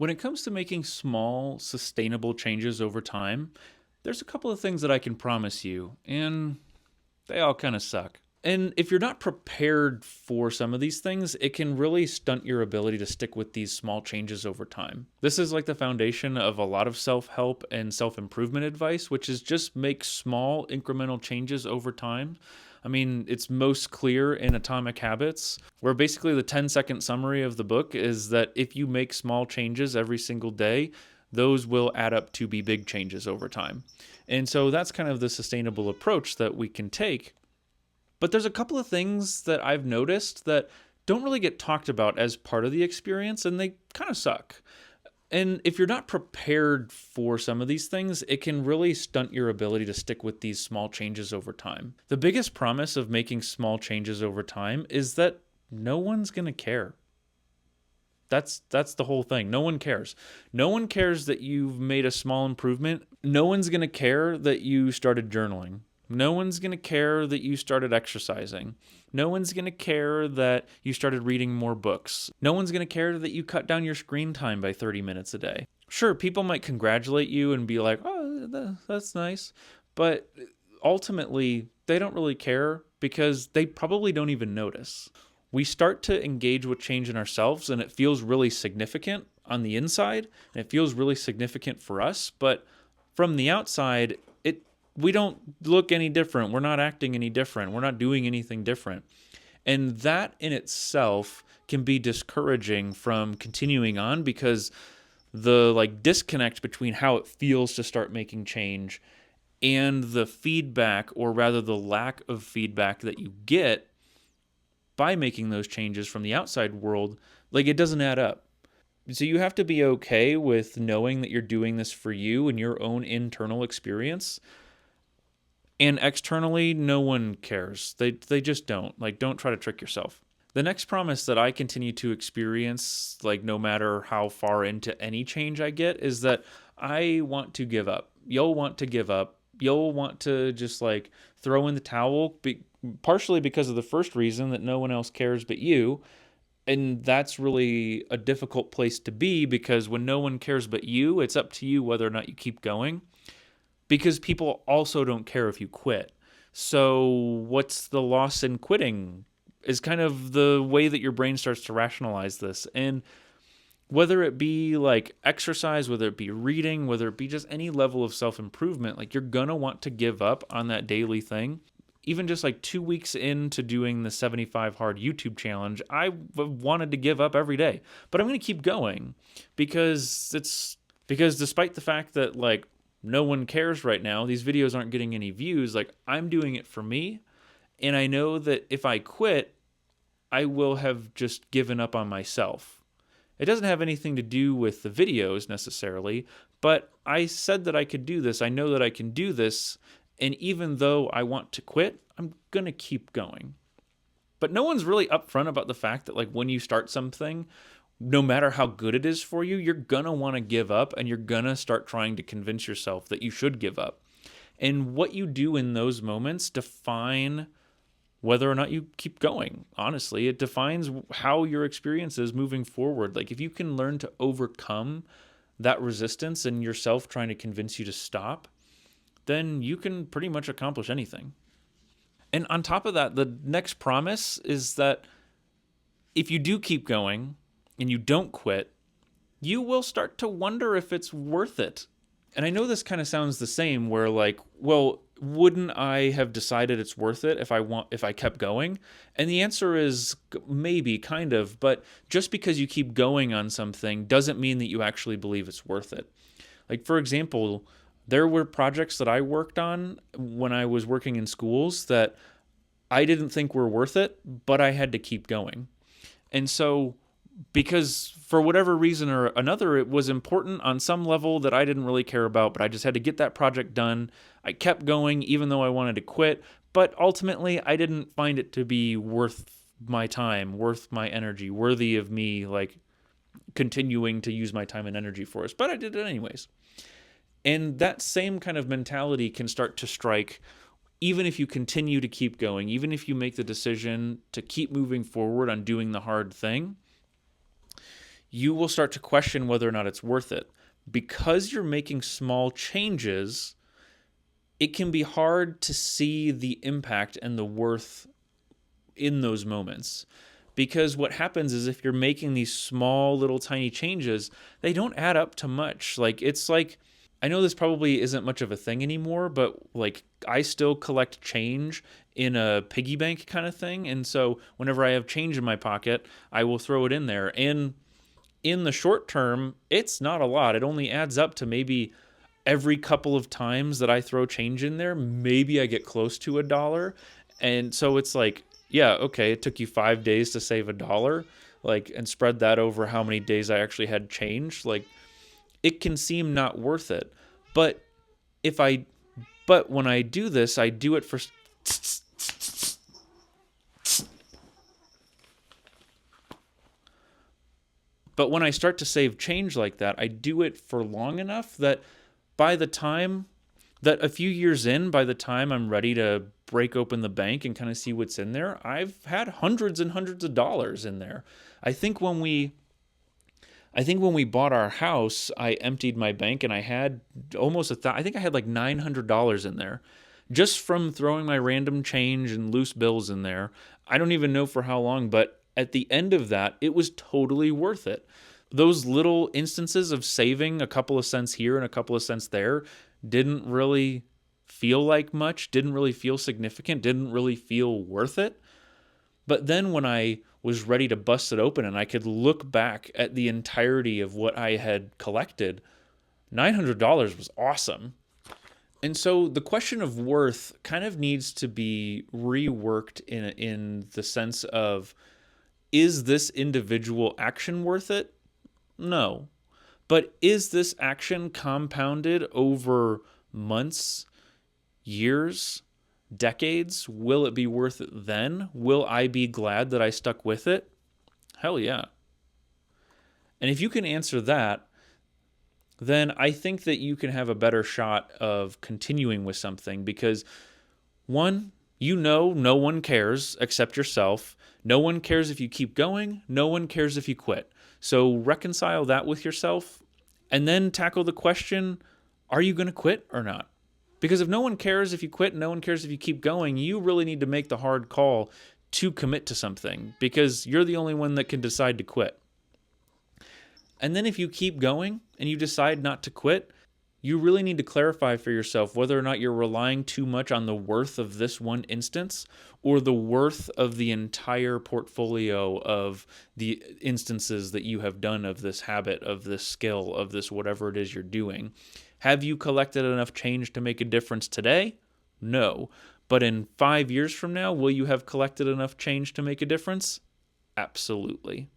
When it comes to making small, sustainable changes over time, there's a couple of things that I can promise you, and they all kind of suck. And if you're not prepared for some of these things, it can really stunt your ability to stick with these small changes over time. This is like the foundation of a lot of self help and self improvement advice, which is just make small incremental changes over time. I mean, it's most clear in Atomic Habits, where basically the 10-second summary of the book is that if you make small changes every single day, those will add up to be big changes over time. And so that's kind of the sustainable approach that we can take. But there's a couple of things that I've noticed that don't really get talked about as part of the experience, and they kind of suck. And if you're not prepared for some of these things, it can really stunt your ability to stick with these small changes over time. The biggest promise of making small changes over time is that no one's going to care. That's the whole thing. No one cares. No one cares that you've made a small improvement. No one's going to care that you started journaling. No one's going to care that you started exercising. No one's going to care that you started reading more books. No one's going to care that you cut down your screen time by 30 minutes a day. Sure, people might congratulate you and be like, oh, that's nice. But ultimately, they don't really care because they probably don't even notice. We start to engage with change in ourselves, and it feels really significant on the inside, and it feels really significant for us. But from the outside, we don't look any different. We're not acting any different. We're not doing anything different. And that in itself can be discouraging from continuing on because the disconnect between how it feels to start making change and the feedback, or rather the lack of feedback that you get by making those changes from the outside world, it doesn't add up. So you have to be okay with knowing that you're doing this for you and your own internal experience. And externally, no one cares. They just don't. Don't try to trick yourself. The next promise that I continue to experience, no matter how far into any change I get, is that I want to give up. You'll want to give up. You'll want to just throw in the towel, partially because of the first reason that no one else cares but you. And that's really a difficult place to be, because when no one cares but you, it's up to you whether or not you keep going. Because people also don't care if you quit. So what's the loss in quitting is kind of the way that your brain starts to rationalize this. And whether it be exercise, whether it be reading, whether it be just any level of self-improvement, you're going to want to give up on that daily thing. Even just 2 weeks into doing the 75 Hard YouTube challenge, I wanted to give up every day. But I'm going to keep going because despite the fact that no one cares right now, these videos aren't getting any views, I'm doing it for me. And I know that if I quit, I will have just given up on myself. It doesn't have anything to do with the videos necessarily, but I said that I could do this. I know that I can do this. And even though I want to quit, I'm going to keep going. But no one's really upfront about the fact that when you start something, no matter how good it is for you, you're going to want to give up, and you're going to start trying to convince yourself that you should give up. And what you do in those moments define whether or not you keep going. Honestly, it defines how your experience is moving forward. If you can learn to overcome that resistance and yourself trying to convince you to stop, then you can pretty much accomplish anything. And on top of that, the next promise is that if you do keep going, and you don't quit, you will start to wonder if it's worth it. And I know this kind of sounds the same, where wouldn't I have decided it's worth it if I kept going? And the answer is maybe, kind of, but just because you keep going on something doesn't mean that you actually believe it's worth it. For example, there were projects that I worked on when I was working in schools that I didn't think were worth it, but I had to keep going. And so, because for whatever reason or another, it was important on some level that I didn't really care about, but I just had to get that project done. I kept going even though I wanted to quit, but ultimately I didn't find it to be worth my time, worth my energy, worthy of me continuing to use my time and energy for us, but I did it anyways. And that same kind of mentality can start to strike even if you continue to keep going, even if you make the decision to keep moving forward on doing the hard thing. you will start to question whether or not it's worth it. Because you're making small changes, it can be hard to see the impact and the worth in those moments. Because what happens is if you're making these small little tiny changes, they don't add up to much. It's like, I know this probably isn't much of a thing anymore, but like I still collect change in a piggy bank kind of thing. And so whenever I have change in my pocket, I will throw it in there. And in the short term, it's not a lot. It only adds up to maybe every couple of times that I throw change in there, maybe I get close to $1. And so it's like, yeah, okay, it took you 5 days to save $1, and spread that over how many days I actually had change. It can seem not worth it. But when I do this, I do it for But when I start to save change like that, I do it for long enough that by the time that a few years in, by the time I'm ready to break open the bank and kind of see what's in there, I've had hundreds and hundreds of dollars in there. I think when we bought our house, I emptied my bank and I had I think I had like $900 in there just from throwing my random change and loose bills in there. I don't even know for how long, but at the end of that, it was totally worth it. Those little instances of saving a couple of cents here and a couple of cents there didn't really feel like much, didn't really feel significant, didn't really feel worth it. But then when I was ready to bust it open and I could look back at the entirety of what I had collected, $900 was awesome. And so the question of worth kind of needs to be reworked in the sense of, is this individual action worth it? No. But is this action compounded over months, years, decades? Will it be worth it then? Will I be glad that I stuck with it? Hell yeah. And if you can answer that, then I think that you can have a better shot of continuing with something because, one, no one cares except yourself. No one cares if you keep going. No one cares if you quit. So reconcile that with yourself and then tackle the question, are you going to quit or not? Because if no one cares if you quit, no one cares if you keep going, you really need to make the hard call to commit to something because you're the only one that can decide to quit. And then if you keep going and you decide not to quit, you really need to clarify for yourself whether or not you're relying too much on the worth of this one instance or the worth of the entire portfolio of the instances that you have done of this habit, of this skill, of this whatever it is you're doing. Have you collected enough change to make a difference today? No. But in 5 years from now, will you have collected enough change to make a difference? Absolutely.